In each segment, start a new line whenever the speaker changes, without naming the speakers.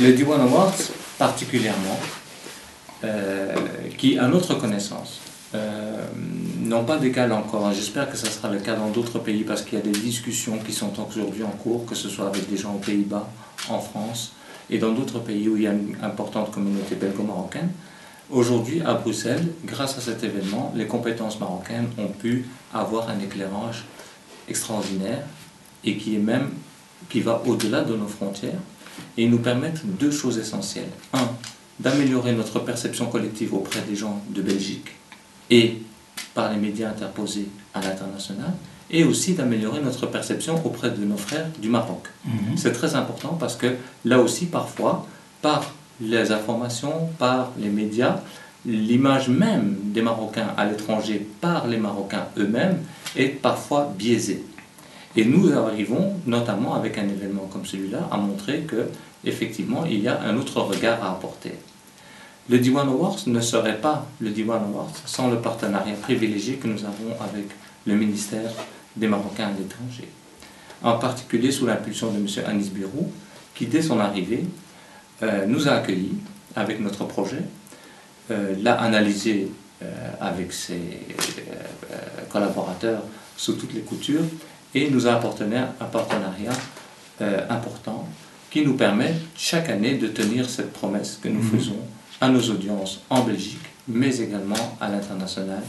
Le Diwan Awards, particulièrement, qui, à notre connaissance, n'ont pas d'égal encore. J'espère que ce sera le cas dans d'autres pays parce qu'il y a des discussions qui sont aujourd'hui en cours, que ce soit avec des gens aux Pays-Bas, en France et dans d'autres pays où il y a une importante communauté belgo-marocaine. Aujourd'hui, à Bruxelles, grâce à cet événement, les compétences marocaines ont pu avoir un éclairage extraordinaire et qui va au-delà de nos frontières et nous permettre deux choses essentielles. Un, d'améliorer notre perception collective auprès des gens de Belgique et par les médias interposés à l'international, et aussi d'améliorer notre perception auprès de nos frères du Maroc. C'est très important parce que là aussi, parfois, par les informations, par les médias, l'image même des Marocains à l'étranger par les Marocains eux-mêmes est parfois biaisée. Et nous arrivons, notamment avec un événement comme celui-là, à montrer qu'effectivement, il y a un autre regard à apporter. Le Diwan Awards ne serait pas le Diwan Awards sans le partenariat privilégié que nous avons avec le ministère des Marocains à l'étranger. En particulier sous l'impulsion de M. Anis Birou, qui dès son arrivée nous a accueillis avec notre projet, l'a analysé avec ses collaborateurs sous toutes les coutures et nous a apporté un partenariat important qui nous permet chaque année de tenir cette promesse que nous faisons à nos audiences en Belgique, mais également à l'international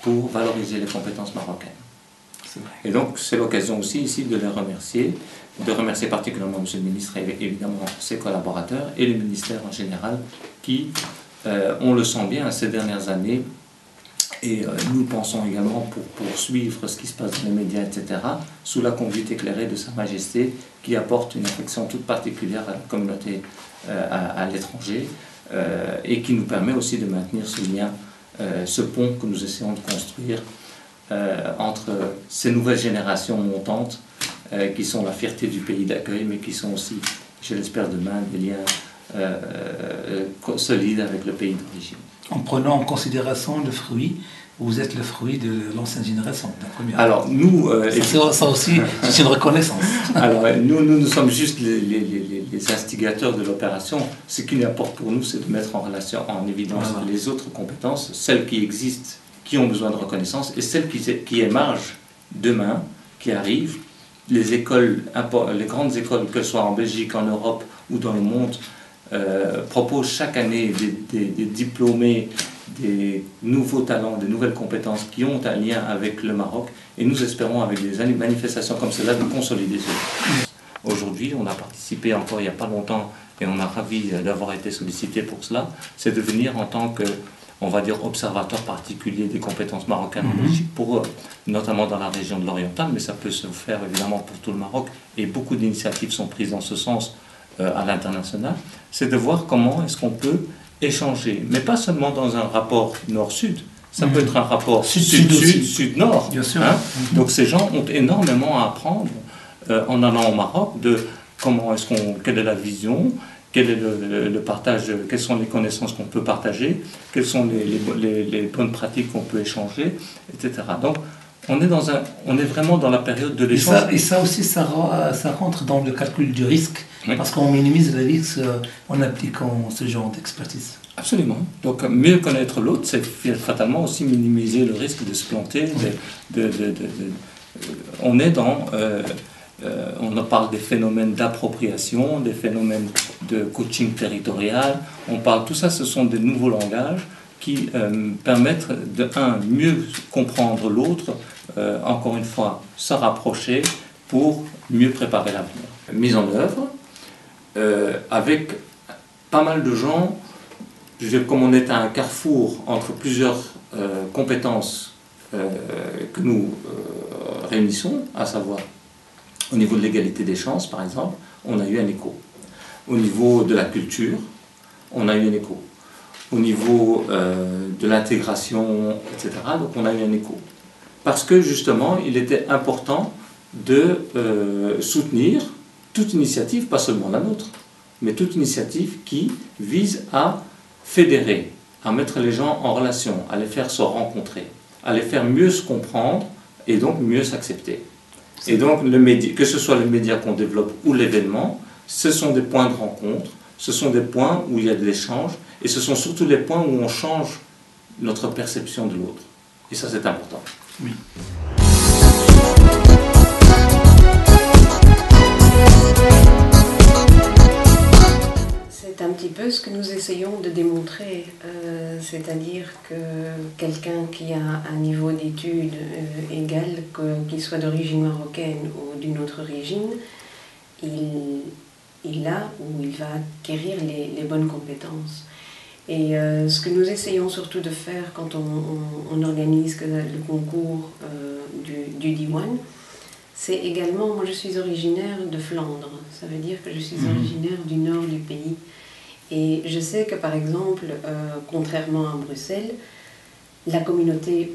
pour valoriser les compétences marocaines. Et donc c'est l'occasion aussi ici de les remercier, de remercier particulièrement M. le ministre et évidemment ses collaborateurs et le ministère en général qui, on le sent bien ces dernières années, et nous pensons également pour poursuivre ce qui se passe dans les médias, etc., sous la conduite éclairée de Sa Majesté, qui apporte une affection toute particulière à la communauté à l'étranger, et qui nous permet aussi de maintenir ce lien, ce pont que nous essayons de construire entre ces nouvelles générations montantes, qui sont la fierté du pays d'accueil, mais qui sont aussi, je l'espère demain, des liens solides avec le pays d'origine.
En prenant en considération le fruit, vous êtes le fruit de l'ancienne génération, la première.
Alors nous...
ça aussi, c'est une reconnaissance.
Alors nous sommes juste les instigateurs de l'opération. Ce qui importe pour nous, c'est de mettre en évidence les autres compétences, celles qui existent, qui ont besoin de reconnaissance, et celles qui émergent demain, qui arrivent. Les écoles, les grandes écoles, que ce soit en Belgique, en Europe ou dans le monde, proposent chaque année des diplômés, des nouveaux talents, des nouvelles compétences qui ont un lien avec le Maroc, et nous espérons avec des manifestations comme cela de consolider cela. Aujourd'hui, on a participé encore il n'y a pas longtemps et on est ravis d'avoir été sollicité pour cela, c'est de venir en tant que, on va dire, observateur particulier des compétences marocaines en Belgique, notamment dans la région de l'Oriental, mais ça peut se faire évidemment pour tout le Maroc, et beaucoup d'initiatives sont prises dans ce sens à l'international, c'est de voir comment est-ce qu'on peut échanger, mais pas seulement dans un rapport nord-sud, ça peut être un rapport sud-sud, sud-nord.
Bien sûr.
Hein? Donc ces gens ont énormément à apprendre en allant au Maroc de quelle est la vision, quel est le partage, quelles sont les connaissances qu'on peut partager, quelles sont les bonnes pratiques qu'on peut échanger, etc. Donc on est vraiment dans la période de l'échange.
Et ça aussi, ça rentre dans le calcul du risque, parce qu'on minimise le risque en appliquant ce genre d'expertise.
Absolument. Donc mieux connaître l'autre, c'est fatalement aussi minimiser le risque de se planter. On est dans... on parle des phénomènes d'appropriation, des phénomènes de coaching territorial. On parle, tout ça, ce sont des nouveaux langages qui permettent de, mieux comprendre l'autre, encore une fois, se rapprocher pour mieux préparer l'avenir. Mise en œuvre avec pas mal de gens, comme on est à un carrefour entre plusieurs compétences que nous réunissons, à savoir au niveau de l'égalité des chances, par exemple, on a eu un écho. Au niveau de la culture, on a eu un écho. Au niveau de l'intégration, etc., donc on a eu un écho. Parce que justement, il était important de soutenir toute initiative, pas seulement la nôtre, mais toute initiative qui vise à fédérer, à mettre les gens en relation, à les faire se rencontrer, à les faire mieux se comprendre et donc mieux s'accepter. Et donc, que ce soit le média qu'on développe ou l'événement, ce sont des points de rencontre, ce sont des points où il y a de l'échange, et ce sont surtout les points où on change notre perception de l'autre. Et ça, c'est important.
Oui.
C'est un petit peu ce que nous essayons de démontrer, c'est-à-dire que quelqu'un qui a un niveau d'études égal, qu'il soit d'origine marocaine ou d'une autre origine, il a ou il va acquérir les bonnes compétences. Et ce que nous essayons surtout de faire quand on organise le concours du Diwan, c'est également, moi je suis originaire de Flandre, ça veut dire que je suis originaire du nord du pays. Et je sais que par exemple, contrairement à Bruxelles, la communauté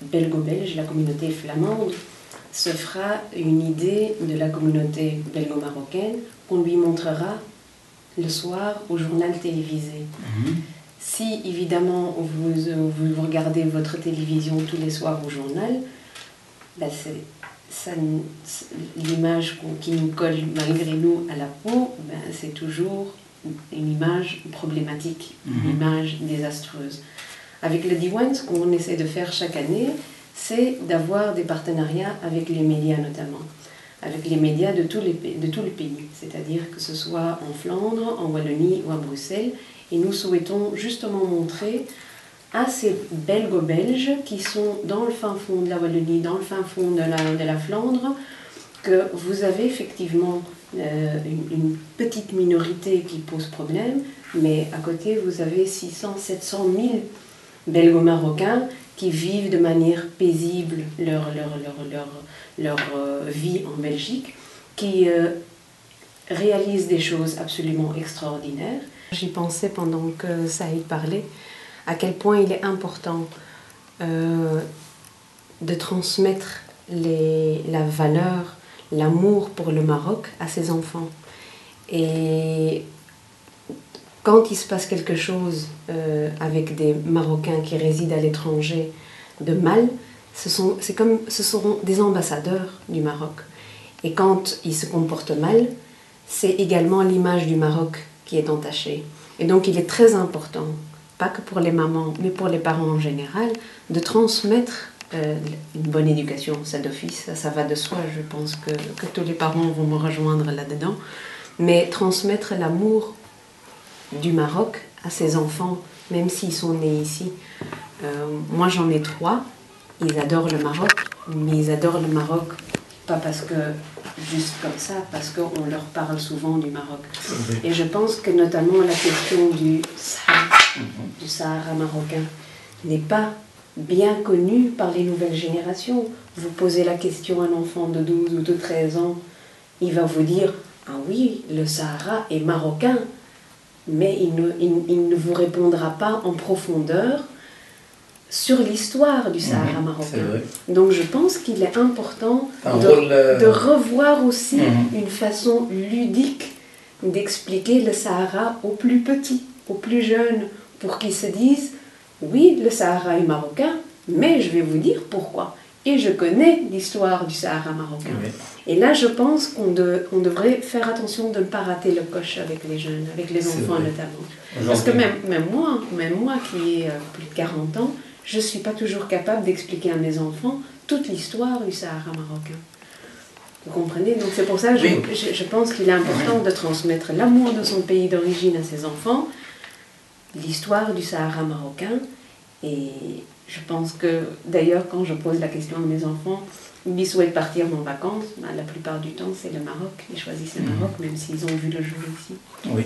belgo-belge, la communauté flamande, se fera une idée de la communauté belgo-marocaine qu'on lui montrera le soir au journal télévisé. Si évidemment vous regardez votre télévision tous les soirs au journal, ben l'image qui nous colle malgré nous à la peau, ben c'est toujours une image problématique, une image désastreuse. Avec le Diwan, ce qu'on essaie de faire chaque année, c'est d'avoir des partenariats avec les médias notamment, avec les médias de tout le pays, c'est-à-dire que ce soit en Flandre, en Wallonie ou à Bruxelles, et nous souhaitons justement montrer à ces belgo-belges qui sont dans le fin fond de la Wallonie, dans le fin fond de la Flandre, que vous avez effectivement une petite minorité qui pose problème, mais à côté vous avez 600, 700 000 belgo-marocains qui vivent de manière paisible leur vie en Belgique, qui réalisent des choses absolument extraordinaires. J'y pensais pendant que Saïd parlait, à quel point il est important de transmettre la valeur, l'amour pour le Maroc à ses enfants. Et quand il se passe quelque chose avec des Marocains qui résident à l'étranger de mal, ce seront des ambassadeurs du Maroc. Et quand ils se comportent mal, c'est également l'image du Maroc qui est entachée. Et donc il est très important, pas que pour les mamans, mais pour les parents en général, de transmettre une bonne éducation, ça d'office, ça va de soi, je pense que tous les parents vont me rejoindre là-dedans, mais transmettre l'amour du Maroc à ses enfants, même s'ils sont nés ici. Moi j'en ai 3, ils adorent le Maroc, mais ils adorent le Maroc pas parce que, juste comme ça, parce qu'on leur parle souvent du Maroc. Et je pense que notamment la question du Sahara marocain n'est pas bien connue par les nouvelles générations. Vous posez la question à un enfant de 12 ou de 13 ans, il va vous dire « Ah oui, le Sahara est marocain », mais il ne vous répondra pas en profondeur sur l'histoire du Sahara marocain. Donc je pense qu'il est important de revoir aussi une façon ludique d'expliquer le Sahara aux plus petits, aux plus jeunes, pour qu'ils se disent « Oui, le Sahara est marocain, mais je vais vous dire pourquoi. Et je connais l'histoire du Sahara marocain. » Et là, je pense qu'on devrait faire attention de ne pas rater le coche avec les jeunes, avec les enfants notamment. Parce que même moi qui ai plus de 40 ans, je ne suis pas toujours capable d'expliquer à mes enfants toute l'histoire du Sahara marocain. Vous comprenez? Donc c'est pour ça que je pense qu'il est important de transmettre l'amour de son pays d'origine à ses enfants, l'histoire du Sahara marocain, et je pense que, d'ailleurs, quand je pose la question à mes enfants, ils souhaitent partir en vacances, ben, la plupart du temps c'est le Maroc, ils choisissent le Maroc, même s'ils ont vu le jour ici.
Oui.